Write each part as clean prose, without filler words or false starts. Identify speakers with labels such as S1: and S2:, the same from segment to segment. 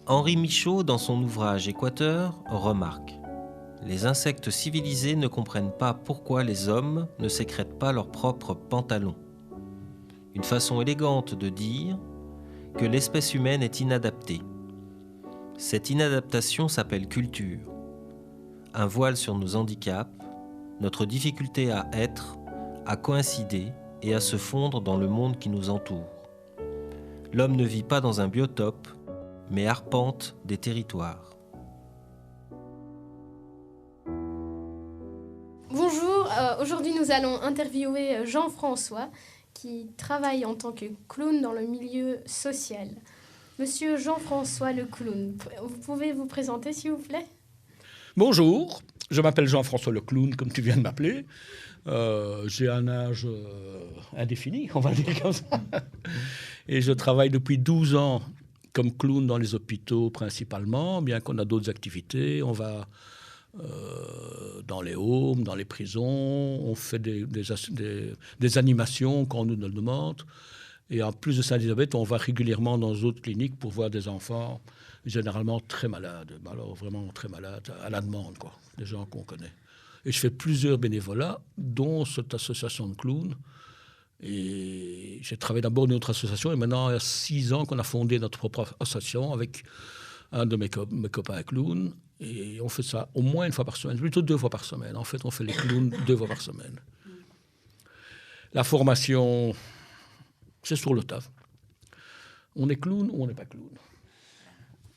S1: Henri Michaud, dans son ouvrage Équateur, remarque: les insectes civilisés ne comprennent pas pourquoi les hommes ne sécrètent pas leurs propres pantalons. Une façon élégante de dire que l'espèce humaine est inadaptée. Cette inadaptation s'appelle culture. Un voile sur nos handicaps, notre difficulté à être, à coïncider et à se fondre dans le monde qui nous entoure. L'homme ne vit pas dans un biotope, mais arpente des territoires.
S2: Bonjour, aujourd'hui nous allons interviewer Jean-François qui travaille en tant que clown dans le milieu social. Monsieur Jean-François le clown, vous pouvez vous présenter s'il vous plaît ?
S3: Bonjour, je m'appelle Jean-François le clown, comme tu viens de m'appeler. J'ai un âge indéfini, on va dire comme ça. Et je travaille depuis 12 ans comme clown dans les hôpitaux principalement, bien qu'on a d'autres activités. On va dans les homes, dans les prisons, on fait des animations quand on nous le demande. Et en plus de Saint-Élisabeth, on va régulièrement dans d'autres cliniques pour voir des enfants, généralement très malades, alors vraiment très malades, à la demande, quoi, des gens qu'on connaît. Et je fais plusieurs bénévolats, dont cette association de clowns. Et j'ai travaillé d'abord dans notre association, et maintenant, il y a 6 ans qu'on a fondé notre propre association avec un de mes copains clowns. Et on fait ça au moins une fois par semaine, plutôt 2 fois par semaine. En fait, on fait les clowns 2 fois par semaine. La formation, c'est sur le tas. On est clown ou on n'est pas clown.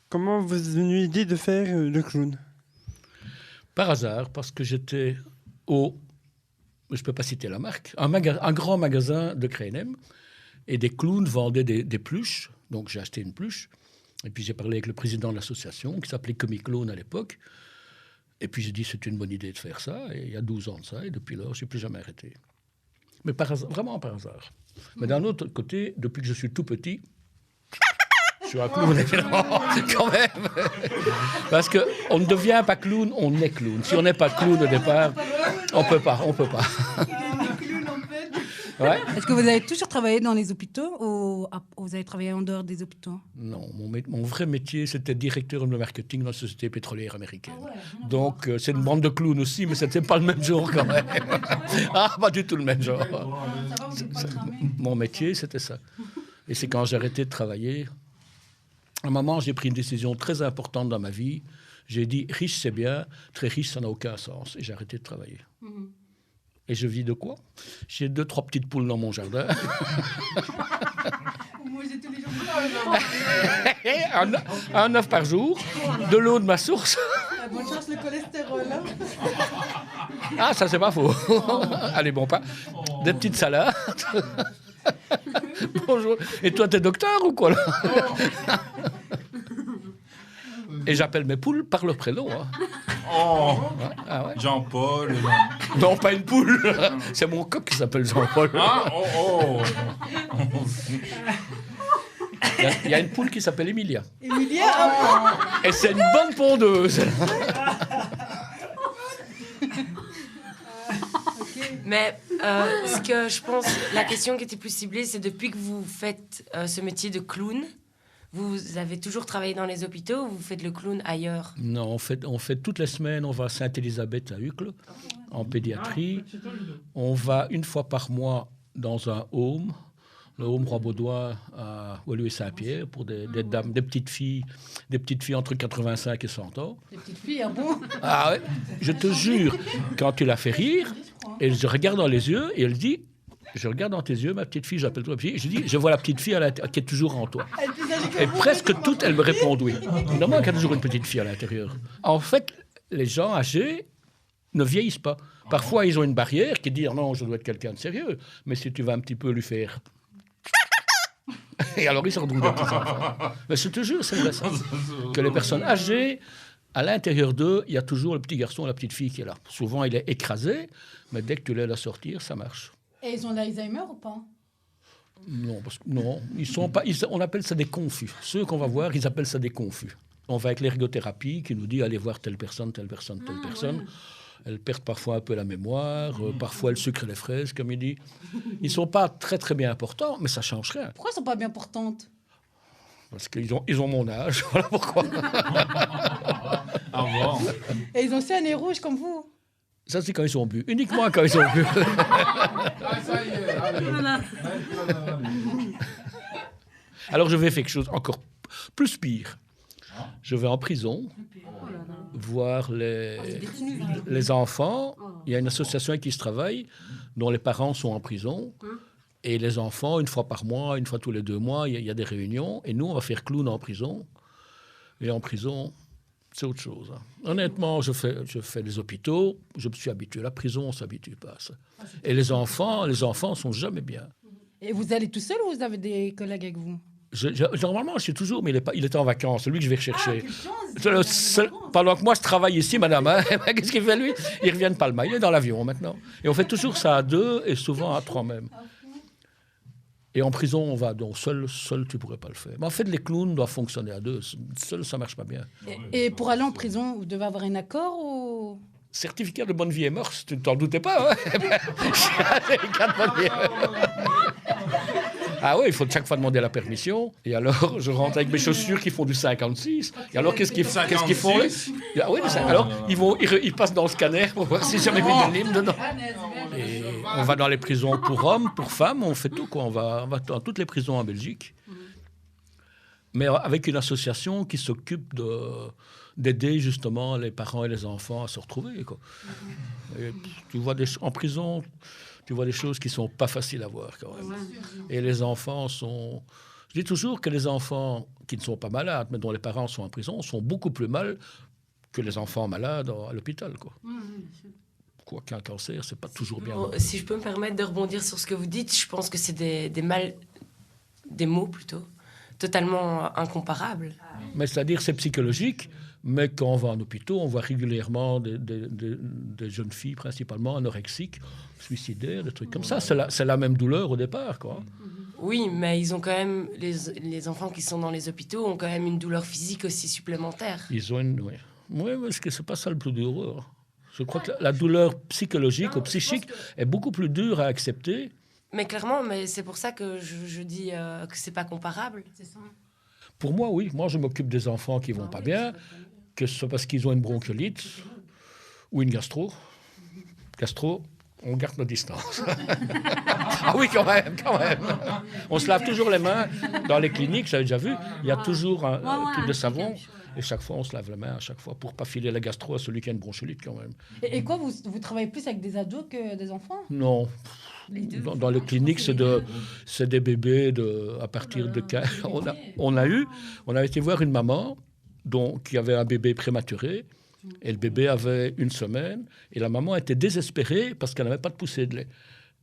S4: Comment vous est venue l'idée de faire le clown ?
S3: Par hasard, parce que j'étais au... Je ne peux pas citer la marque. Un grand magasin de Kruinem. Et des clowns vendaient des pluches. Donc, j'ai acheté une pluche. Et puis, j'ai parlé avec le président de l'association, qui s'appelait Comic Clown à l'époque. Et puis, j'ai dit, c'est une bonne idée de faire ça. Et il y a 12 ans de ça. Et depuis lors, je n'ai plus jamais arrêté. Mais par hasard, vraiment par hasard. Mais d'un autre côté, depuis que je suis tout petit, je suis un clown, évidemment, quand même. Parce qu'on ne devient pas clown, on est clown. Si on n'est pas clown au départ, on peut pas. Ouais.
S5: Est-ce que vous avez toujours travaillé dans les hôpitaux ou vous avez travaillé en dehors des hôpitaux ?
S3: Non, mon vrai métier, c'était directeur de marketing dans la société pétrolière américaine. Ah ouais, donc, c'est une bande de clowns aussi, mais ce n'était pas le même genre quand même. Ah, pas du tout le même genre. Mon métier, c'était ça. Et c'est quand j'ai arrêté de travailler. À un moment, j'ai pris une décision très importante dans ma vie. J'ai dit, riche, c'est bien. Très riche, ça n'a aucun sens. Et j'ai arrêté de travailler. Mm-hmm. Et je vis de quoi ? J'ai 2-3 petites poules dans mon jardin.
S5: Moi, j'ai tous les jours.
S3: un œuf par jour, de l'eau de ma source.
S5: Bonne chance le cholestérol. Hein.
S3: Ah, ça, c'est pas faux. Allez, bon pas. Des petites salades. Bonjour. Et toi, t'es docteur ou quoi, là ? Et j'appelle mes poules par leur prénom. Hein.
S6: Oh,
S3: ah ouais.
S6: Jean-Paul.
S3: Non, pas une poule. C'est mon coq qui s'appelle Jean-Paul.
S6: Ah, oh.
S3: Il y a une poule qui s'appelle Emilia.
S5: Emilia
S3: Et c'est une bonne pondeuse.
S7: Mais ce que je pense, la question qui était plus ciblée, c'est depuis que vous faites ce métier de clown, vous avez toujours travaillé dans les hôpitaux ou vous faites le clown ailleurs ?
S3: Non, on fait toutes les semaines, on va à Sainte-Élisabeth à Uccle, en pédiatrie. On va une fois par mois dans un home, le home Roi-Baudouin à Woluwe-Saint-Pierre, pour des dames, des petites filles entre 85 et 100 ans.
S5: Des petites filles, ah bon ?
S3: Ah ouais, je te jure, quand tu la fais rire, et je regarde dans les yeux, et elle dit... Je regarde dans tes yeux, ma petite fille, j'appelle toi, je dis, je vois la petite fille qui est toujours en toi. Et presque toutes, elles me répondent oui. Évidemment qu'il y a toujours une petite fille à l'intérieur. En fait, les gens âgés ne vieillissent pas. Parfois, ils ont une barrière qui dit, non, je dois être quelqu'un de sérieux. Mais si tu vas un petit peu lui faire... Et alors, ils se retrouvent des petits enfants. Mais je te jure, c'est vrai ça. Que les personnes âgées, à l'intérieur d'eux, il y a toujours le petit garçon, la petite fille qui est là. Souvent, il est écrasé, mais dès que tu l'aides à sortir, ça marche.
S5: Et ils ont l'Alzheimer ou pas ?
S3: Non, ils sont pas. On appelle ça des confus. Ceux qu'on va voir, ils appellent ça des confus. On va avec l'ergothérapie qui nous dit allez voir telle personne. Ouais. Elles perdent parfois un peu la mémoire, parfois elles sucrent les fraises, comme il dit. Ils ne sont pas très très bien importants, mais ça ne change rien.
S5: Pourquoi elles ne sont pas bien portantes ?
S3: Parce qu'ils ont mon âge, voilà pourquoi.
S6: Ah bon?
S5: Et ils ont aussi un nez rouge comme vous.
S3: Ça, c'est quand ils sont bu. Uniquement quand ils sont bu.
S6: Ah, ça y est, allez.
S5: Voilà.
S3: Alors, je vais faire quelque chose encore plus pire. Je vais en prison voir les enfants. Il y a une association qui se travaille, dont les parents sont en prison. Et les enfants, une fois par mois, une fois tous les 2 mois, il y a des réunions. Et nous, on va faire clown en prison. Et en prison, c'est autre chose. Hein. Honnêtement, je fais les hôpitaux. Je me suis habitué. La prison, on ne s'habitue pas à ça. Et les enfants sont jamais bien.
S5: Et vous allez tout seul ou vous avez des collègues avec vous?
S3: Normalement, je suis toujours, mais il était en vacances. C'est lui que je vais rechercher. Pendant que moi, je travaille ici, madame, hein, qu'est-ce qu'il fait, lui? Il revient de Palma. Il est dans l'avion, maintenant. Et on fait toujours ça à 2 et souvent à 3 même. Et en prison, on va. Donc, seul, tu ne pourrais pas le faire. Mais en fait, les clowns doivent fonctionner à 2. Seul, ça ne marche pas bien.
S5: Et pour aller en prison, vous devez avoir un accord ou...
S3: Certificat de bonne vie et mœurs, tu ne t'en doutais pas, hein? Certificat de bonne vie et mœurs. Ah oui, il faut chaque fois demander la permission. Et alors, je rentre avec mes chaussures qui font du 56. Et alors, qu'est-ce qu'ils font? Ah oui, alors, ils passent dans le scanner pour voir si jamais mis de l'hymne dedans. Et on va dans les prisons pour hommes, pour femmes, on fait tout, quoi. On va dans toutes les prisons en Belgique. Mais avec une association qui s'occupe d'aider justement les parents et les enfants à se retrouver, quoi. Et tu vois en prison... Tu vois des choses qui ne sont pas faciles à voir quand même. Et les enfants sont... Je dis toujours que les enfants qui ne sont pas malades, mais dont les parents sont en prison, sont beaucoup plus mal que les enfants malades à l'hôpital, quoi. Quoi qu'un cancer, c'est pas toujours bien.
S7: Si je peux me permettre de rebondir sur ce que vous dites, je pense que c'est des mots plutôt, totalement incomparables.
S3: Mais c'est-à-dire, c'est psychologique. Mais quand on va en hôpital, on voit régulièrement des jeunes filles, principalement anorexiques, suicidaires, des trucs comme ça. C'est la même douleur au départ, quoi.
S7: Oui, mais ils ont quand même... Les enfants qui sont dans les hôpitaux ont quand même une douleur physique aussi supplémentaire.
S3: Ils ont une... Oui, parce que c'est pas ça le plus dur. Je crois que la douleur psychologique ou psychique est beaucoup plus dure à accepter.
S7: Mais clairement, c'est pour ça que je dis que c'est pas comparable.
S5: C'est ça.
S3: Pour moi, oui. Moi, je m'occupe des enfants qui vont pas bien, que ce soit parce qu'ils ont une bronchiolite ou une gastro. Gastro, on garde nos distances. Ah oui, quand même. On se lave toujours les mains dans les cliniques, j'avais déjà vu. Il y a toujours un truc de savon. Et chaque fois, on se lave les mains à chaque fois pour pas filer la gastro à celui qui a une bronchiolite quand même.
S5: Et quoi, vous travaillez plus avec des ados que des enfants?
S3: Non. Dans les cliniques, c'est des bébés à partir de... On a été voir une maman qui avait un bébé prématuré. Et le bébé avait 1 semaine. Et la maman était désespérée parce qu'elle n'avait pas de poussée de lait.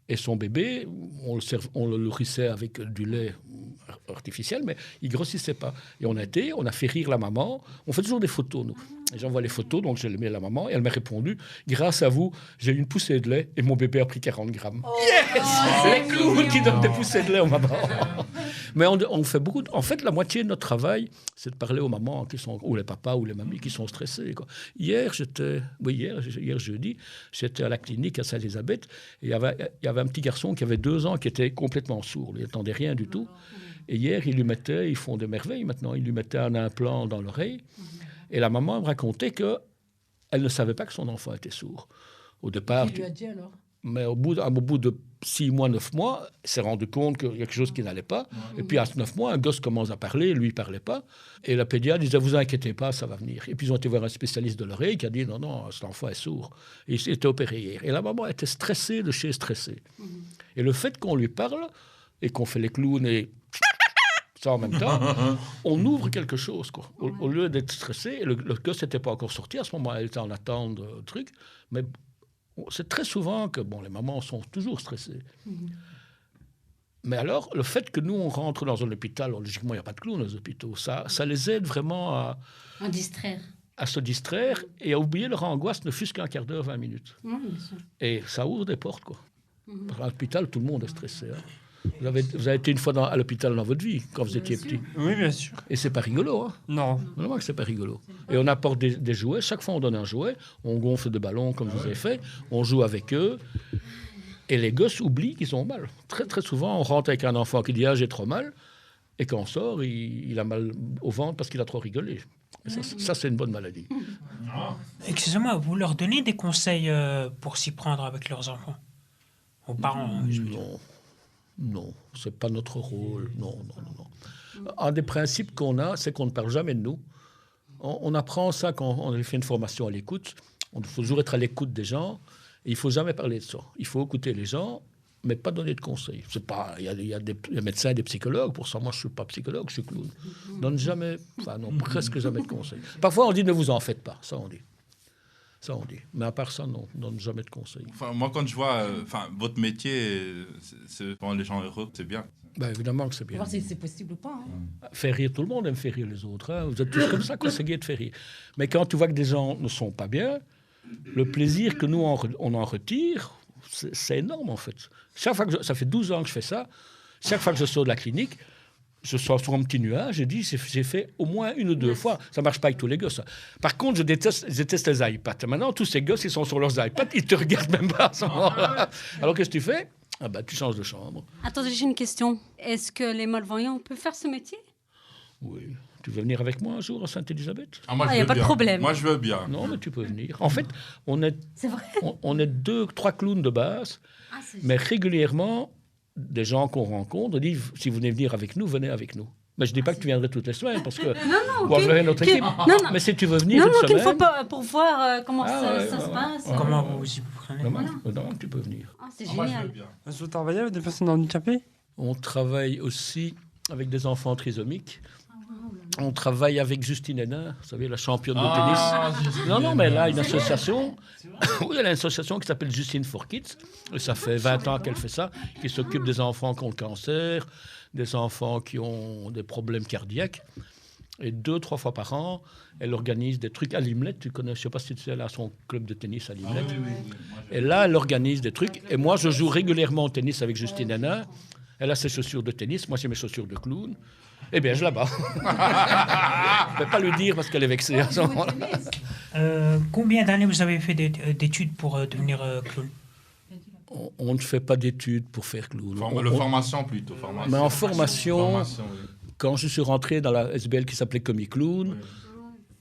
S3: Et son bébé, on le nourrissait avec du lait artificiel, mais il ne grossissait pas. Et on a fait rire la maman. On fait toujours des photos, nous. Et j'envoie les photos, donc je les mets à la maman, et elle m'a répondu, grâce à vous, j'ai eu une poussée de lait, et mon bébé a pris 40 grammes. Yes! Les clowns qui donnent des poussées de lait aux mamans. Mais on fait beaucoup... En fait, la moitié de notre travail, c'est de parler aux mamans, ou les papas, ou les mamies qui sont stressés, quoi. Hier jeudi, j'étais à la clinique à Saint-Élisabeth, et il y avait un petit garçon qui avait 2 ans, qui était complètement sourd. Il n'entendait rien du tout. Et hier, ils font des merveilles maintenant, ils lui mettaient un implant dans l'oreille. Et la maman me racontait qu'elle ne savait pas que son enfant était sourd. Au départ...
S5: Qui lui a dit alors?
S3: Mais au bout de 6 mois, 9 mois, elle s'est rendu compte qu'il y a quelque chose qui n'allait pas. Et puis à 9 mois, un gosse commence à parler, lui, il ne parlait pas. Et la pédiatre disait, vous inquiétez pas, ça va venir. Et puis ils ont été voir un spécialiste de l'oreille qui a dit, non, cet enfant est sourd. Et il était opéré hier. Et la maman était stressée de chez stressée. Et le fait qu'on lui parle et qu'on fait les clowns et... ça en même temps, on ouvre quelque chose, quoi. Au lieu d'être stressé, le gosse n'était pas encore sorti à ce moment, elle était en attente de truc, mais c'est très souvent que les mamans sont toujours stressées. Mais alors, le fait que nous, on rentre dans un hôpital, logiquement, il n'y a pas de clowns dans les hôpitaux, ça les aide vraiment à se distraire et à oublier leur angoisse, ne fût-ce qu'un quart d'heure, 20 minutes. Et ça ouvre des portes, quoi. À l'hôpital, tout le monde est stressé, hein. Vous avez été une fois à l'hôpital dans votre vie, quand vous étiez petit.
S4: Oui, bien sûr.
S3: Et c'est pas rigolo, hein?
S4: Non.
S3: Vraiment que c'est pas rigolo. Et on apporte des jouets. Chaque fois, on donne un jouet. On gonfle des ballons, comme vous avez fait. On joue avec eux. Et les gosses oublient qu'ils ont mal. Très, très souvent, on rentre avec un enfant qui dit « Ah, j'ai trop mal ». Et quand on sort, il a mal au ventre parce qu'il a trop rigolé. Et ça, c'est une bonne maladie.
S8: Excusez-moi, vous leur donnez des conseils pour s'y prendre avec leurs enfants? Aux parents?
S3: Non, c'est pas notre rôle. Non. Un des principes qu'on a, c'est qu'on ne parle jamais de nous. On apprend ça quand on fait une formation à l'écoute. Il faut toujours être à l'écoute des gens. Et il ne faut jamais parler de ça. Il faut écouter les gens, mais pas donner de conseils. Il y a des médecins et des psychologues. Pour ça, moi, je ne suis pas psychologue, je suis clown. Donne jamais, presque jamais de conseils. Parfois, on dit ne vous en faites pas. Ça, on dit. Mais à part ça, non, on donne jamais de conseils.
S6: Enfin, moi, quand je vois votre métier, c'est rendre les gens heureux, c'est bien.
S3: Ben, évidemment que c'est bien.
S5: Voir si c'est possible ou pas.
S3: Faire rire tout le monde aime faire rire les autres. Hein. Vous êtes tous comme ça, quoi, c'est gai de faire rire. Mais quand tu vois que des gens ne sont pas bien, le plaisir que nous, on en retire, c'est énorme, en fait. Chaque fois ça fait 12 ans que je fais ça. Chaque fois que je sors de la clinique, je sors sur un petit nuage, j'ai fait au moins 1 ou 2 fois. Ça ne marche pas avec tous les gosses. Ça. Par contre, je déteste les iPads. Maintenant, tous ces gosses, ils sont sur leurs iPads, ils ne te regardent même pas à ce moment-là. Alors, qu'est-ce que tu fais? Tu changes de chambre.
S9: Attendez, j'ai une question. Est-ce que les malvoyants peuvent faire ce métier?
S3: Oui. Tu veux venir avec moi un jour à Sainte-Élisabeth?
S6: Moi,
S9: il n'y a pas de problème.
S6: Moi, je veux bien.
S3: Non, mais tu peux venir. En fait,
S9: C'est vrai?
S3: on est 2, 3 clowns de base, mais régulièrement, des gens qu'on rencontre disent, si vous venez venir avec nous, venez avec nous. Mais je ne dis pas que tu viendrais toutes les semaines, parce que vous avez notre équipe.
S9: Non.
S3: Mais si tu veux venir une
S9: qu'une
S3: semaine...
S9: fois pour voir comment ça se passe.
S8: Comment vous y prenez?
S3: Non, tu peux venir.
S9: C'est
S6: Moi, je veux
S9: génial.
S6: bien.
S4: Vous travaillez avec des personnes handicapées?
S3: On travaille aussi avec des enfants trisomiques. On travaille avec Justine Hénin, vous savez, la championne de tennis. Non, mais elle a une association. Oui, elle a une association qui s'appelle Justine for Kids. Et ça fait 20 ans qu'elle fait ça, qui s'occupe des enfants qui ont le cancer, des enfants qui ont des problèmes cardiaques. Et 2-3 fois par an, elle organise des trucs à Limlet. Tu connais, je ne sais pas si tu sais, elle a son club de tennis à Limlet. Et là, elle organise des trucs. Et moi, je joue régulièrement au tennis avec Justine Hénin. Elle a ses chaussures de tennis, moi j'ai mes chaussures de clown. Eh bien, je la bats. Je ne vais pas lui dire parce qu'elle est vexée à ce moment-là.
S8: Combien d'années vous avez fait d'études pour devenir clown?
S3: On ne fait pas d'études pour faire clown.
S6: Formation plutôt.
S3: Mais en formation,
S6: oui.
S3: quand je suis rentré dans la SBL qui s'appelait Comic Clown,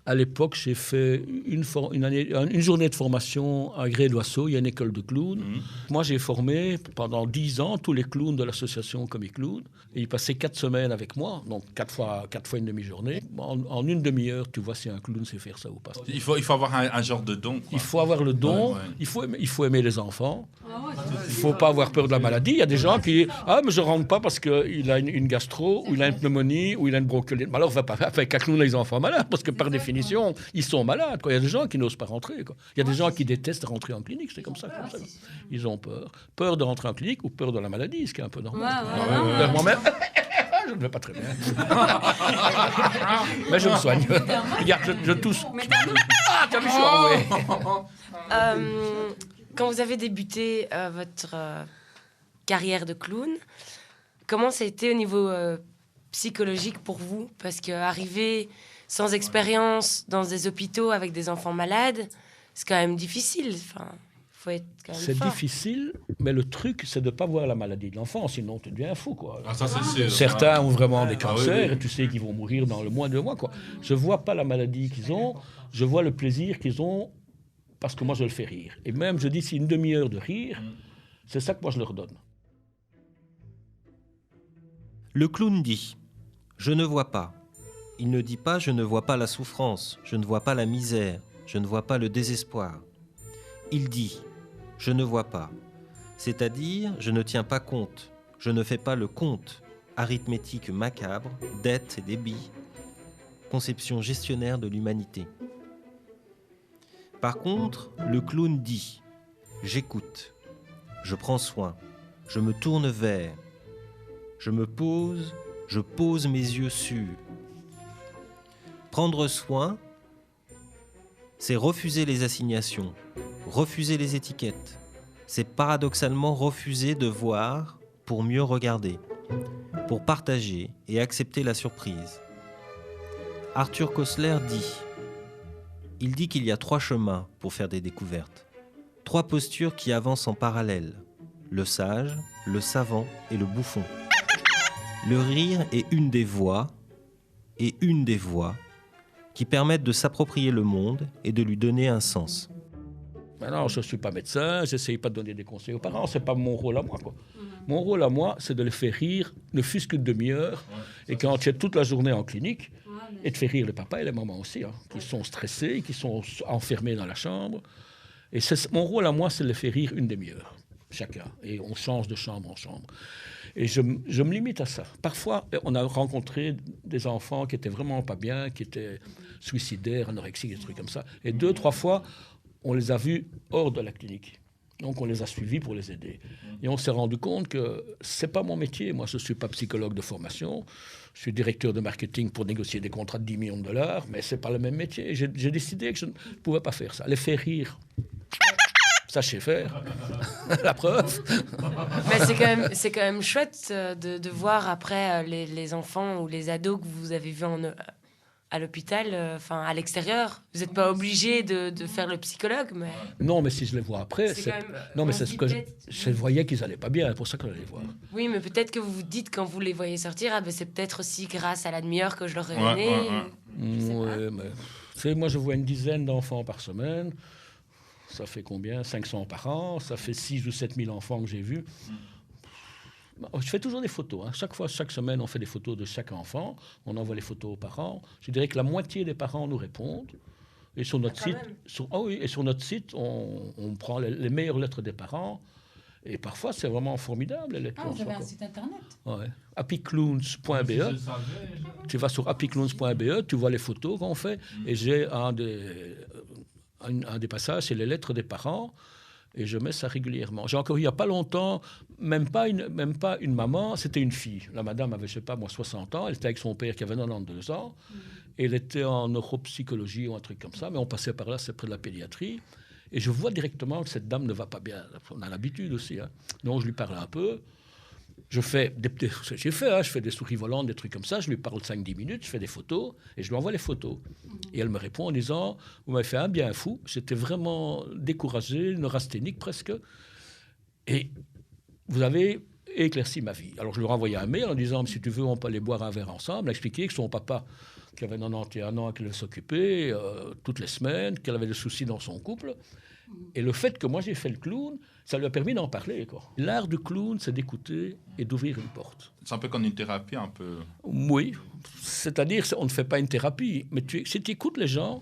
S3: à l'époque, j'ai fait une journée de formation à Gré-d'Oisseau, il y a une école de clown. Moi, j'ai formé pendant 10 ans tous les clowns de l'association Comic Clown. Et ils passaient 4 semaines avec moi, donc 4 fois une demi-journée. En une demi-heure, tu vois si un clown sait faire ça ou pas.
S6: Il faut avoir un genre de don. Quoi.
S3: Il faut avoir le don,
S6: Ouais.
S3: il faut aimer les enfants. Il ne faut pas avoir peur de la maladie. Il y a des gens qui disent « Ah, mais je ne rentre pas parce qu'il a une gastro, ou il a une pneumonie, ou il a une bronchiolite. » Alors, on ne va pas avec un clown les enfants malades, parce que par définition, ils sont malades. Quoi. Il y a des gens qui n'osent pas rentrer. Quoi. Il y a des gens qui détestent rentrer en clinique. C'est comme ça. Ils ont peur. Peur de rentrer en clinique ou peur de la maladie, ce qui est un peu normal. Moi-même, je ne vais pas très bien. Mais je me soigne. Regarde, je tousse. Ah, tu as vu, je suis enroué.
S7: Quand vous avez débuté votre carrière de clown, comment ça a été au niveau psychologique pour vous? Parce qu'arriver sans expérience dans des hôpitaux avec des enfants malades, c'est quand même difficile. Enfin, faut être quand même
S3: c'est
S7: fort.
S3: difficile, mais le truc, c'est de ne pas voir la maladie de l'enfant, sinon tu deviens fou. Quoi.
S6: Ah, ça, c'est sûr.
S3: Certains ont vraiment des cancers,
S6: oui.
S3: et tu sais qu'ils vont mourir dans le moins de mois. Quoi. Je ne vois pas la maladie qu'ils ont, je vois le plaisir qu'ils ont, parce que moi, je le fais rire. Et même, je dis, c'est une demi-heure de rire, c'est ça que moi, je leur donne.
S1: Le clown dit « Je ne vois pas ». Il ne dit pas « Je ne vois pas la souffrance, je ne vois pas la misère, je ne vois pas le désespoir ». Il dit « Je ne vois pas ». C'est-à-dire « Je ne tiens pas compte, je ne fais pas le compte, arithmétique macabre, dettes et débits, conception gestionnaire de l'humanité ». Par contre, le clown dit « J'écoute, je prends soin, je me tourne vers, je me pose, je pose mes yeux sur ». Prendre soin, c'est refuser les assignations, refuser les étiquettes. C'est paradoxalement refuser de voir pour mieux regarder, pour partager et accepter la surprise. Arthur Koestler il dit qu'il y a 3 chemins pour faire des découvertes, 3 postures qui avancent en parallèle, le sage, le savant et le bouffon. Le rire est une des voies qui permettent de s'approprier le monde et de lui donner un sens.
S3: Maintenant, je ne suis pas médecin, je n'essaye pas de donner des conseils aux parents, ce n'est pas mon rôle à moi, quoi. Mon rôle à moi, c'est de les faire rire, ne fût-ce qu'une demi-heure, et quand tu es toute la journée en clinique, et de faire rire les papas et les mamans aussi, hein, qui sont stressés, qui sont enfermés dans la chambre. Et mon rôle à moi, c'est de les faire rire une demi-heure, chacun. Et on change de chambre en chambre. Et je me limite à ça. Parfois, on a rencontré des enfants qui étaient vraiment pas bien, qui étaient suicidaires, anorexiques, des trucs comme ça. Et 2-3 fois, on les a vus hors de la clinique. Donc, on les a suivis pour les aider. Et on s'est rendu compte que c'est pas mon métier. Moi, je ne suis pas psychologue de formation. Je suis directeur de marketing pour négocier des contrats de 10 millions de dollars, mais c'est pas le même métier. J'ai décidé que je ne pouvais pas faire ça. Les faire rire, ça, je sais faire. La preuve.
S7: Mais c'est quand même chouette de voir après les enfants ou les ados que vous avez vus à l'hôpital, à l'extérieur. Vous n'êtes pas obligé de faire le psychologue, mais...
S3: Non, mais si je les vois après, non, mais c'est ce que je voyais qu'ils allaient pas bien, c'est pour ça que je les vois.
S7: Oui, mais peut-être que vous vous dites quand vous les voyez sortir, c'est peut-être aussi grâce à la demi-heure que je leur ai donnée.
S3: Ouais, mais tu sais, moi je vois une dizaine d'enfants par semaine. Ça fait combien? 500 par an. Ça fait 6 ou 7 000 enfants que j'ai vus. Je fais toujours des photos. Hein. Chaque semaine, on fait des photos de chaque enfant. On envoie les photos aux parents. Je dirais que la moitié des parents nous répondent. Et sur notre site, on prend les meilleures lettres des parents. Et parfois, c'est vraiment formidable. Les lettres
S5: vous avez un site internet?
S3: Ouais. happycloons.be. Tu vas sur happycloons.be, tu vois les photos qu'on fait. Et j'ai un des passages, c'est les lettres des parents. Et je mets ça régulièrement. J'ai encore eu il n'y a pas longtemps, même pas une maman, c'était une fille. La madame avait, je sais pas, moi, 60 ans. Elle était avec son père qui avait 92 ans. Et elle était en neuropsychologie ou un truc comme ça. Mais on passait par là, c'est près de la pédiatrie. Et je vois directement que cette dame ne va pas bien. On a l'habitude aussi. Hein. Donc je lui parle un peu. Je fais je fais des souris volantes, des trucs comme ça. Je lui parle 5-10 minutes, je fais des photos et je lui envoie les photos. Et elle me répond en disant « Vous m'avez fait un bien fou. J'étais vraiment découragé, neurasthénique presque. Et vous avez éclairci ma vie. » Alors je lui ai envoyé un mail en disant « Si tu veux, on peut aller boire un verre ensemble. » Expliquer que son papa, qui avait 91 ans, qu'elle devait s'occuper toutes les semaines, qu'elle avait des soucis dans son couple. Et le fait que moi j'ai fait le clown, ça lui a permis d'en parler, quoi. L'art du clown, c'est d'écouter et d'ouvrir une porte. C'est
S6: un peu comme une thérapie, un peu.
S3: Oui, c'est-à-dire on ne fait pas une thérapie, mais si tu écoutes les gens,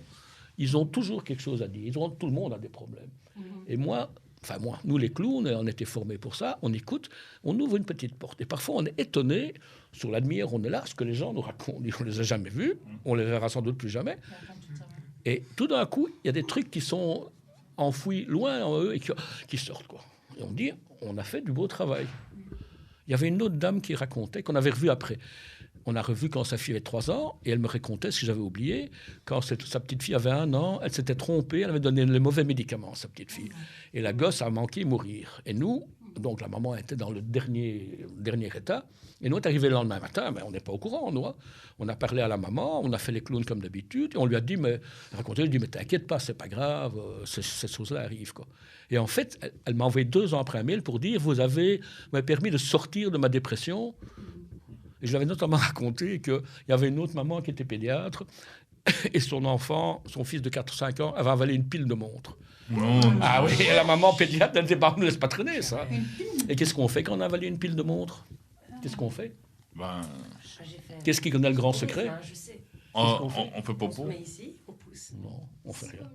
S3: ils ont toujours quelque chose à dire. Tout le monde a des problèmes. Et moi, nous les clowns, on était formés pour ça, on écoute, on ouvre une petite porte. Et parfois on est étonné, sur la demi-heure on est là, ce que les gens nous racontent. On ne les a jamais vus, on les verra sans doute plus jamais. Et tout d'un coup, il y a des trucs qui sont enfouis loin en eux et qui sortent, quoi. Et on dit, on a fait du beau travail. Il y avait une autre dame qui racontait, qu'on avait revue après. On a revu quand sa fille avait 3 ans, et elle me racontait ce que j'avais oublié. Quand sa petite fille avait 1 an, elle s'était trompée, elle avait donné les mauvais médicaments, sa petite fille. Et la gosse a manqué mourir. Et nous, donc la maman était dans le dernier état, et nous, on est arrivés le lendemain matin, mais on n'est pas au courant, nous. Hein. On a parlé à la maman, on a fait les clowns comme d'habitude, et on lui a dit, mais t'inquiète pas, c'est pas grave, ces choses-là arrivent, quoi. Et en fait, elle m'a envoyé 2 ans après un mail pour dire, vous m'avez permis de sortir de ma dépression. Et je lui avais notamment raconté qu'il y avait une autre maman qui était pédiatre, et son enfant, son fils de 4-5 ans, avait avalé une pile de montres. Ah oui, et la maman pédiatre, elle ne ne laisse pas traîner, ça. Et qu'est-ce qu'on fait quand on a avalé une pile de montres? Qu'est-ce qu'on fait? Qu'est-ce qui connaît le grand secret?
S6: On fait popo.
S7: On se met ici, on pousse.
S3: Non, on fait rien.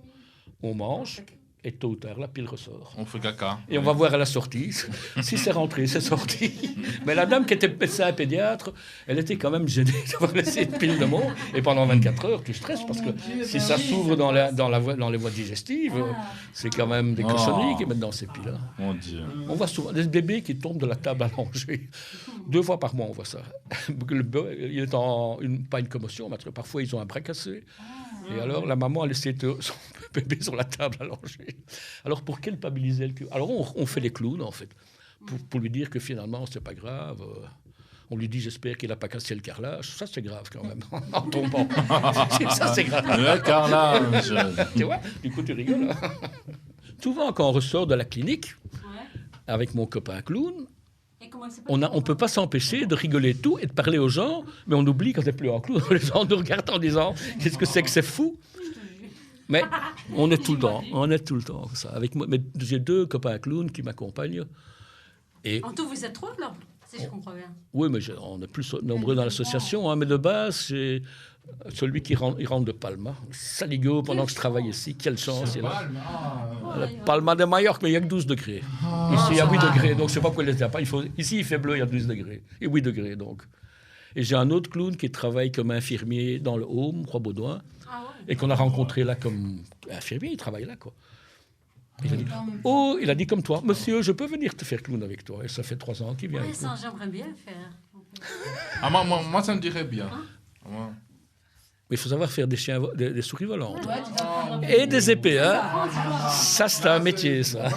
S3: On mange. Et tôt ou tard, la pile ressort.
S6: On fait caca.
S3: Et on va voir à la sortie. Si c'est rentré, c'est sorti. Mais la dame qui était médecin pédiatre, elle était quand même gênée d'avoir laissé une pile de mots. Et pendant 24 heures, tu stresses parce que si ça s'ouvre dans les voies digestives, c'est quand même des cochonneries qu'ils mettent dans ces piles-là.
S6: Mon Dieu.
S3: On voit souvent des bébés qui tombent de la table allongée. 2 fois par mois, on voit ça. Il est pas une commotion, mais parfois ils ont un bras cassé. Et alors, la maman a laissé son bébé sur la table allongée. Alors, pour culpabiliser le cul, alors on fait les clowns, en fait, pour lui dire que finalement, c'est pas grave. On lui dit, j'espère qu'il n'a pas cassé le carrelage. Ça, c'est grave quand même, en tombant. Ça, c'est grave.
S6: Le carrelage.
S3: Tu vois, du coup, tu rigoles. Souvent, quand on ressort de la clinique, avec mon copain clown, On ne peut pas s'empêcher de rigoler tout et de parler aux gens, mais on oublie quand on n'est plus en clown. Les gens nous regardent en disant « Qu'est-ce que c'est fou ?» Mais on est tout le temps comme ça. Avec moi, j'ai 2 copains clowns qui m'accompagnent. Et
S9: En tout, vous êtes 3 là, si je comprends bien.
S3: oui, mais on est plus nombreux dans l'association. Hein, mais de base, c'est celui qui rentre de Palma. Saligo, pendant que je travaille ici. Quelle chance il a. Palma de Majorque, mais il n'y a que 12 degrés. Ici, il y a 8 degrés, donc je ne sais pas pourquoi il n'y a pas. Ici, il fait bleu, il y a 12 degrés. Et 8 degrés, donc. Et j'ai un autre clown qui travaille comme infirmier dans le Home, Roi-Baudouin, et qu'on a rencontré là comme infirmier, il travaille là, quoi. Il a dit comme toi, monsieur, je peux venir te faire clown avec toi. Et ça fait 3 ans qu'il vient.
S9: Oui, ça, j'aimerais bien le faire.
S6: Ah, moi, ça me dirait bien. Moi.
S3: Mais il faut savoir faire des souris volantes. Et des épées, hein. Ça, c'est un métier, ça.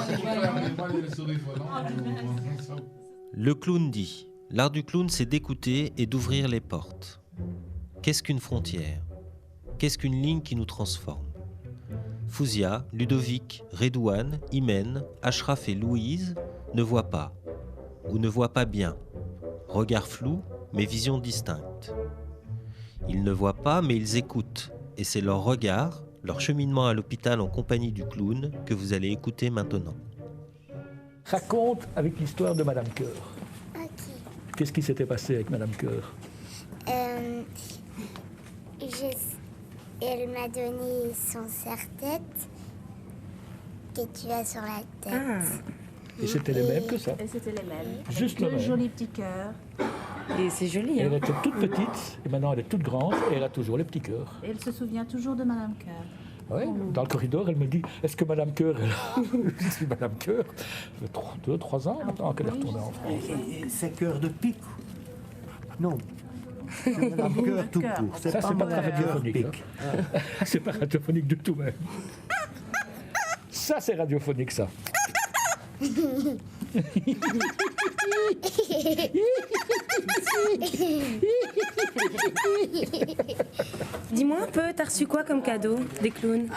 S1: Le clown dit. L'art du clown, c'est d'écouter et d'ouvrir les portes. Qu'est-ce qu'une frontière? Qu'est-ce qu'une ligne qui nous transforme? Fouzia, Ludovic, Redouane, Imen, Ashraf et Louise ne voient pas, ou ne voient pas bien. Regard flou, mais vision distincte. Ils ne voient pas, mais ils écoutent, et c'est leur regard, leur cheminement à l'hôpital en compagnie du clown que vous allez écouter maintenant.
S3: Raconte avec l'histoire de Madame Cœur.
S10: Ok.
S3: Qu'est-ce qui s'était passé avec Madame Cœur?
S10: Elle m'a donné son serre-tête que tu as sur la tête.
S3: Et c'était les mêmes que ça?
S11: Et c'était les mêmes.
S3: Juste le
S11: Deux
S3: même.
S11: jolis petits cœurs.
S7: Et c'est joli,
S3: Elle
S7: hein.
S3: était toute petite, et maintenant elle est toute grande, et elle a toujours les petits cœurs.
S11: Et elle se souvient toujours de Madame Cœur.
S3: Oui, dans le corridor, elle me dit, est-ce que Madame Cœur est là? Je dis, Madame Cœur, ça fait 2-3 ans maintenant qu'elle est retournée en France.
S12: C'est cœur de pique? Non. C'est Madame Cœur tout court.
S3: Ça, c'est pas radiophonique. Hein. C'est pas radiophonique du tout même. Ça, c'est radiophonique, ça.
S7: Dis-moi un peu, t'as reçu quoi comme cadeau des clowns?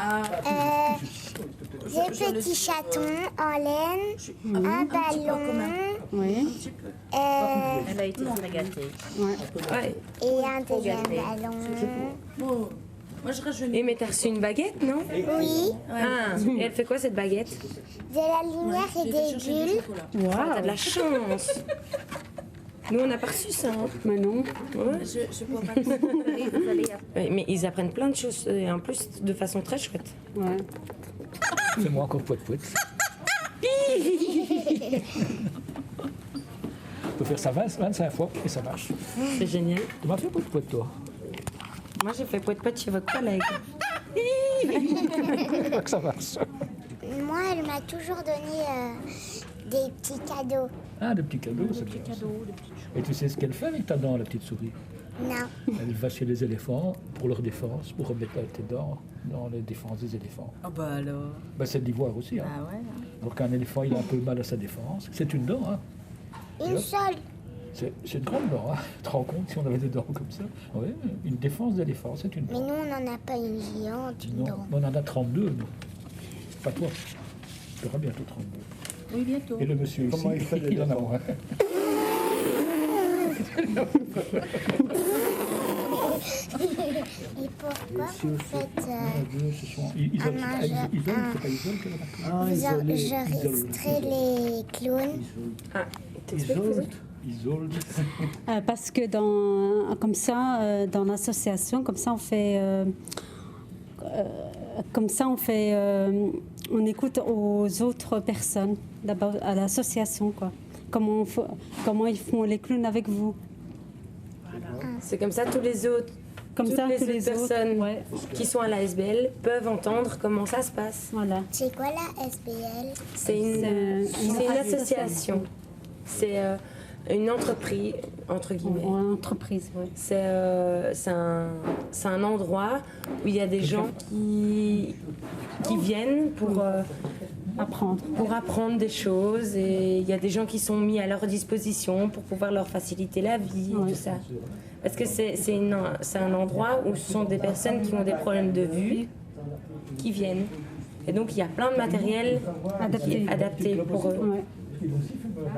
S10: Des petits chatons en laine, un ballon.
S9: Oui.
S11: Elle a été très gâtée.
S7: Ouais.
S10: Et un deuxième ballon.
S11: Moi, je rajeunis.
S7: Et mais t'as reçu une baguette, non?
S10: Oui,
S7: Ah, et elle fait quoi cette baguette?
S10: de la lumière et des bulles.
S7: Waouh, t'as de la chance. Nous, on n'a pas reçu ça. Hein.
S9: Mais non.
S7: Ouais.
S11: Je vois pas vous allez
S7: Ouais, mais ils apprennent plein de choses, et en plus de façon très chouette.
S9: Ouais.
S3: Fais-moi encore pouet-pouet. On peut faire ça 25 fois et ça marche.
S7: C'est génial.
S3: Tu m'as fait pouet-pouet, toi?
S7: Moi, j'ai fait poète chez votre collègue.
S3: Que ça marche.
S10: Moi, elle m'a toujours donné des petits cadeaux.
S3: Ah, des petits cadeaux, c'est bien. Et tu sais ce qu'elle fait avec ta dent, la petite souris?
S10: Non.
S3: Elle va chez les éléphants pour leur défense, pour remettre tes dents dans les défenses des éléphants.
S11: Ah bah alors.
S3: Ben, c'est d'ivoire aussi. Hein.
S11: Ah ouais.
S3: Donc un éléphant, il a un peu mal à sa défense. C'est une dent, hein.
S10: Une seule.
S3: C'est une grande dent, hein. Tu te rends compte si on avait des dents comme ça? Oui, une défense d'éléphant, c'est une
S10: Mais
S3: dent.
S10: nous, on n'en a pas une géante, une
S3: Non,
S10: dent.
S3: on en a 32, nous. Pas toi. Tu auras bientôt 32.
S11: Oui, bientôt.
S3: Et le monsieur ici,
S12: Comment il fait les
S3: il en a
S12: défenses?
S3: moins.
S10: Et pourquoi vous faites...
S3: Isole,
S10: un-
S3: c'est pas Isole qu'elle a marqué?
S12: Ah,
S10: J'enregistrais les clowns.
S3: Isole.
S9: Parce que comme ça, dans l'association, comme ça, on écoute aux autres personnes, d'abord à l'association, quoi. Comment ils font les clowns avec vous.
S7: C'est comme ça, tous les autres,
S9: Comme
S7: toutes
S9: ça,
S7: les
S9: tous
S7: autres
S9: les
S7: personnes
S9: autres, ouais.
S7: qui sont à la SBL peuvent entendre comment ça se passe.
S9: Voilà.
S10: C'est quoi la SBL?
S7: C'est une association. C'est une entreprise, entre guillemets.
S9: Une entreprise, oui.
S7: C'est un endroit où il y a des gens qui viennent pour apprendre des choses, et il y a des gens qui sont mis à leur disposition pour pouvoir leur faciliter la vie et tout ça. Parce que c'est un endroit où ce sont des personnes qui ont des problèmes de vue qui viennent. Et donc il y a plein de matériel qui est adapté pour eux.
S9: Ouais.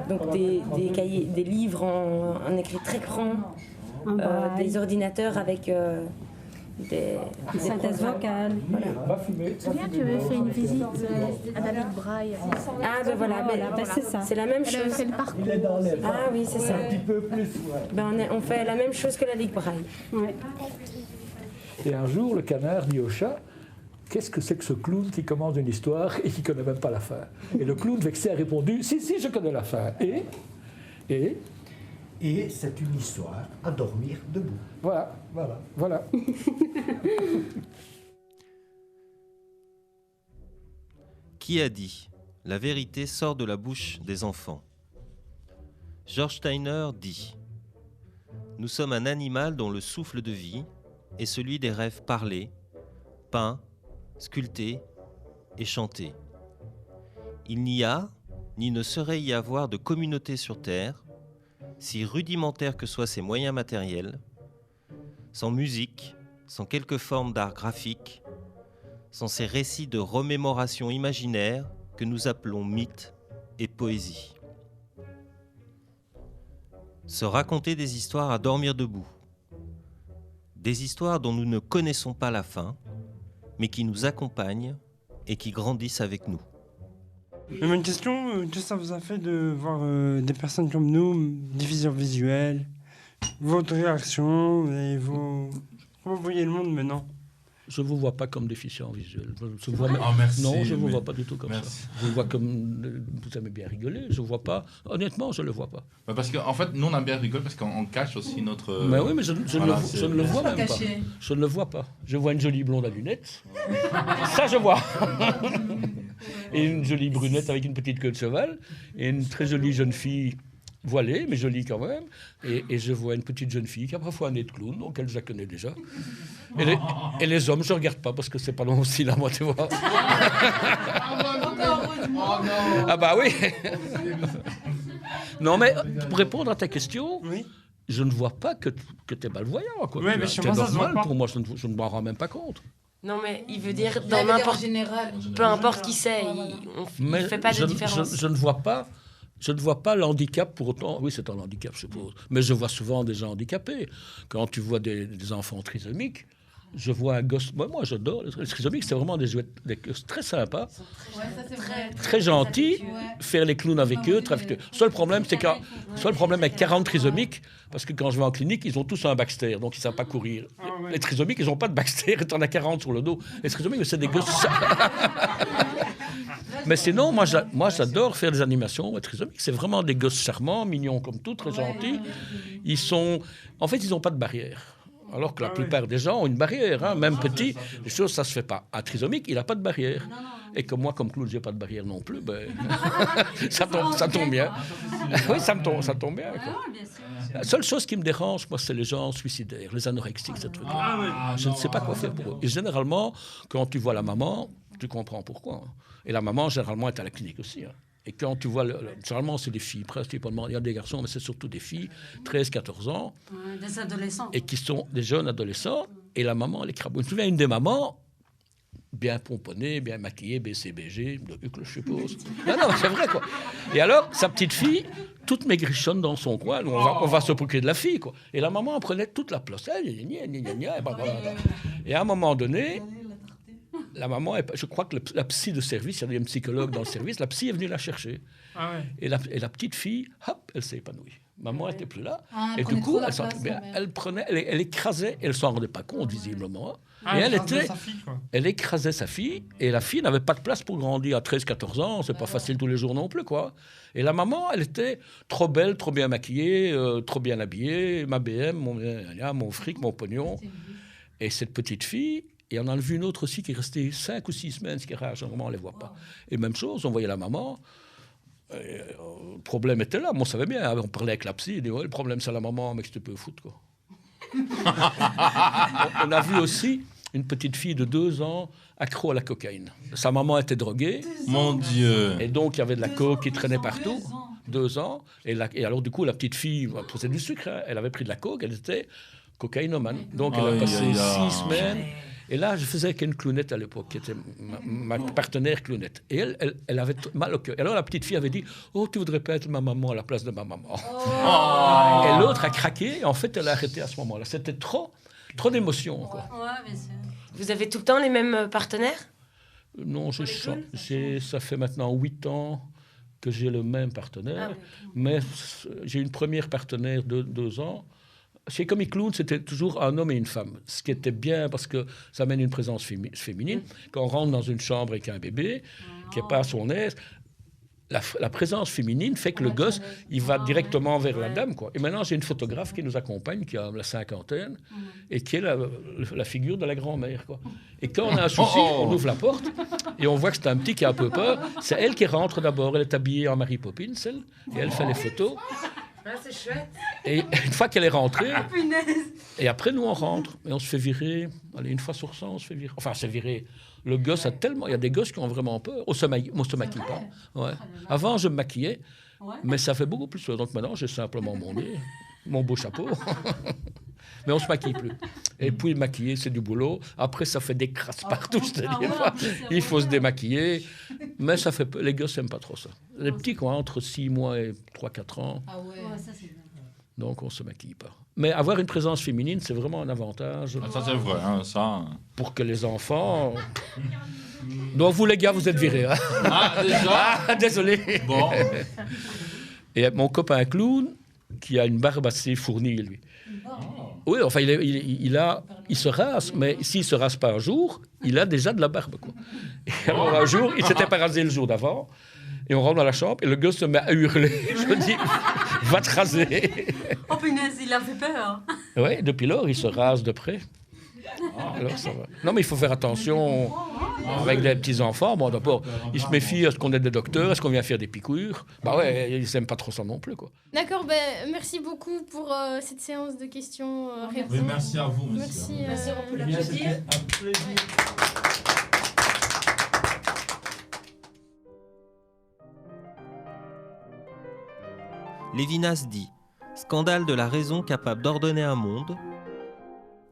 S7: Donc des cahiers, des livres en écrit très grand, des ordinateurs avec des
S9: synthèse vocale.
S7: Voilà.
S11: Tu te souviens, tu avais fait une visite à la Ligue Braille.
S7: Ah ben voilà,
S9: c'est ça.
S7: C'est la même
S11: Elle avait
S7: chose.
S11: fait le parcours.
S7: Ah oui, c'est ça.
S12: Un petit peu plus, ouais.
S7: Ben, on fait la même chose que la Ligue Braille.
S9: Ouais.
S13: Et un jour, le canard dit au chat, qu'est-ce que c'est que ce clown qui commence une histoire et qui ne connaît même pas la fin? Et le clown vexé a répondu, si, je connais la fin.
S12: Et c'est une histoire à dormir debout.
S13: Voilà.
S1: Qui a dit « La vérité sort de la bouche des enfants » George Steiner dit « Nous sommes un animal dont le souffle de vie est celui des rêves parlés, peints, sculptés et chantés. Il n'y a, ni ne saurait y avoir de communauté sur Terre, si rudimentaires que soient ses moyens matériels, sans musique, sans quelque forme d'art graphique, sans ces récits de remémoration imaginaire que nous appelons mythes et poésie. Se raconter des histoires à dormir debout, des histoires dont nous ne connaissons pas la fin, mais qui nous accompagnent et qui grandissent avec nous.
S4: Même une question, qu'est-ce que ça vous a fait de voir des personnes comme nous, diffuseurs visuels, votre réaction et comment vous voyez le monde maintenant?
S3: Je ne vous vois pas comme déficient visuel. Je
S6: merci,
S3: non, je ne vous
S6: mais-
S3: vois pas du tout comme
S6: merci.
S3: ça. Je vous vois comme... Vous aimez bien rigoler, je ne vois pas... Honnêtement, je ne le vois pas.
S6: Bah, parce qu'en fait, nous, on a bien rigolé parce qu'on cache aussi notre...
S3: Mais oui, mais je
S6: voilà,
S3: ne le vois même pas.
S5: Caché.
S3: Je ne le vois pas. Je vois une jolie blonde à lunettes. Ça, je vois. Et une jolie brunette avec une petite queue de cheval. Et une très jolie jeune fille voilée, mais jolie quand même. Et je vois une petite jeune fille qui a parfois un nez de clown, donc elle, je la connais déjà. Et les hommes, je ne regarde pas parce que c'est pas long aussi, là, moi, tu vois. Ah bah oui. Non, mais pour répondre à ta question, je ne vois pas que tu es malvoyant. Quoi.
S4: Ouais, mais
S3: C'est
S4: sûrement ça se voit
S3: normal
S4: pas.
S3: pour moi, je ne m'en rends même pas compte.
S7: Non, mais il veut dire
S5: Ça
S7: dans
S5: veut dire en
S7: n'importe...
S5: général.
S7: Peu importe qui c'est, il ne fait pas de différence.
S3: Je ne vois pas. Je ne vois pas l'handicap pour autant. Oui, c'est un handicap, je suppose. Mais je vois souvent des gens handicapés. Quand tu vois des enfants trisomiques, je vois un gosse. Moi j'adore les trisomiques. C'est vraiment des gosses très sympas, très gentils. Faire les clowns avec eux. Seul problème, c'est seul problème avec 40 trisomiques, parce que quand je vais en clinique, ils ont tous un Baxter, donc ils ne savent pas courir. Les trisomiques, ils n'ont pas de Baxter, et tu en as 40 sur le dos. Les trisomiques, c'est des gosses. Mais sinon, moi j'adore faire des animations trisomiques. C'est vraiment des gosses charmants, mignons comme tout, très gentils. En fait, ils n'ont pas de barrière. Alors que la plupart des gens ont une barrière, hein. Même petit, les choses, ça ne se fait pas. Un trisomique, il n'a pas de barrière. Et comme moi, comme clown, je n'ai pas de barrière non plus, ben... ça tombe bien. Oui, ça tombe bien. Quoi. La seule chose qui me dérange, moi, c'est les gens suicidaires, les anorexiques, ces trucs-là. Je ne sais pas quoi faire pour eux. Et généralement, quand tu vois la maman, tu comprends pourquoi. Et la maman, généralement, est à la clinique aussi. Hein. Et quand tu vois, généralement, c'est des filles, principalement, il y a des garçons, mais c'est surtout des filles, 13-14 ans.
S5: Des adolescents.
S3: Et qui sont des jeunes adolescents. Et la maman, elle est crabouille. Je me souviens, une des mamans, bien pomponnée, bien maquillée, BCBG, de Hucle, je suppose. Non, c'est vrai, quoi. Et alors, sa petite fille, toute maigrichonne dans son coin, on va s'occuper de la fille, quoi. Et la maman prenait toute la place. Et à un moment donné, la maman, je crois que la psy de service, il y avait un psychologue dans le service, la psy est venue la chercher.
S4: Ah ouais.
S3: Et la petite fille, hop, elle s'est épanouie. Maman n'était plus là.
S5: Ah,
S3: et
S5: elle
S3: du coup,
S5: prenait trop la place,
S3: elle écrasait, elle ne s'en rendait pas compte, visiblement.
S4: Ah,
S3: et
S4: elle écrasait sa fille, quoi.
S3: elle écrasait sa fille, et la fille n'avait pas de place pour grandir à 13-14 ans, c'est pas facile tous les jours non plus, quoi. Et la maman, elle était trop belle, trop bien maquillée, trop bien habillée, ma BM, mon fric, mon pognon. Et cette petite fille, et on en a vu une autre aussi qui est restée 5 ou 6 semaines, ce qui est rare, généralement on ne les voit pas. Et même chose, on voyait la maman, le problème était là, moi on savait bien, on parlait avec la psy, il dit ouais, le problème c'est la maman, mais que tu peux foutre, quoi. On a vu aussi une petite fille de 2 ans accro à la cocaïne. Sa maman était droguée.
S6: Mon Dieu.
S3: Et donc, il y avait de la coke qui traînait partout. 2 ans. Et alors, du coup, la petite fille, c'était du sucre, hein, elle avait pris de la coke, elle était cocaïnomane. Donc, elle a passé 6 semaines. Et là, je faisais qu'une clownette à l'époque, qui était ma partenaire clownette. Et elle avait mal au cœur. Et alors la petite fille avait dit « Oh, tu voudrais pas être ma maman à la place de ma maman Et l'autre a craqué, et en fait, elle a arrêté à ce moment-là. C'était trop d'émotions, quoi.
S7: Vous avez tout le temps les mêmes partenaires?
S3: Non, ça fait maintenant 8 ans que j'ai le même partenaire, mais j'ai une première partenaire de 2 ans. Chez Comic Clown, c'était toujours un homme et une femme, ce qui était bien parce que ça amène une présence féminine. Quand on rentre dans une chambre avec un bébé qui n'est pas à son aise, la présence féminine fait que le gosse, il va directement vers la dame, quoi. Et maintenant, j'ai une photographe qui nous accompagne, qui a la 50aine, et qui est la figure de la grand-mère, quoi. Et quand on a un souci, on ouvre la porte, et on voit que c'est un petit qui a un peu peur. C'est elle qui rentre d'abord. Elle est habillée en Mary Poppins, elle, et elle fait les photos.
S7: C'est chouette.
S3: Et une fois qu'elle est rentrée, et après nous on rentre et on se fait virer. Allez, une fois sur 100, on se fait virer. Enfin, c'est viré. Le gosse a tellement. Il y a des gosses qui ont vraiment peur. On se maquille pas. Ouais. Avant, je me maquillais, mais ça fait beaucoup plus. Donc maintenant, j'ai simplement mon nez, mon beau chapeau. Mais on se maquille plus. Et puis maquiller, c'est du boulot. Après, ça fait des crasses partout. Il faut se démaquiller. Mais ça fait les gosses n'aiment pas trop ça. Les petits qui ont entre 6 mois et 3-4 ans.
S5: Ça, c'est bien.
S3: Donc, on ne se maquille pas. Mais avoir une présence féminine, c'est vraiment un avantage.
S6: Ça, c'est vrai, hein, ça.
S3: Pour que les enfants... Donc, vous, les gars, vous êtes virés. Hein.
S6: Ah, déjà
S3: désolé.
S6: Bon.
S3: Et mon copain clown, qui a une barbe assez fournie, lui. Oui, enfin, il se rase, mais s'il ne se rase pas un jour, il a déjà de la barbe, quoi. Et alors, un jour, il s'était pas rasé le jour d'avant, et on rentre dans la chambre, et le gosse se met à hurler. Je dis, va te raser.
S5: Oh punaise, il a fait peur.
S3: Oui, depuis lors, il se rase de près. Alors, ça va. Non, mais il faut faire attention avec les petits-enfants. Bon, d'abord, ils se méfient, est-ce qu'on est des docteurs, est-ce qu'on vient faire des piqûres? Bah ouais, ils n'aiment pas trop ça non plus, quoi.
S2: D'accord, merci beaucoup pour cette séance de questions-réponses.
S6: Oui, merci à vous,
S2: monsieur.
S7: Merci, on peut l'applaudir.
S1: Lévinas dit « Scandale de la raison capable d'ordonner un monde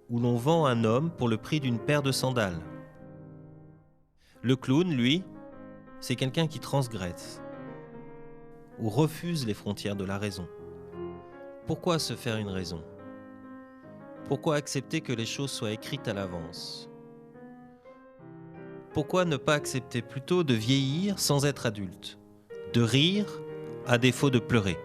S1: où l'on vend un homme pour le prix d'une paire de sandales. » Le clown, lui, c'est quelqu'un qui transgresse ou refuse les frontières de la raison. Pourquoi se faire une raison? Pourquoi accepter que les choses soient écrites à l'avance? Pourquoi ne pas accepter plutôt de vieillir sans être adulte, de rire à défaut de pleurer?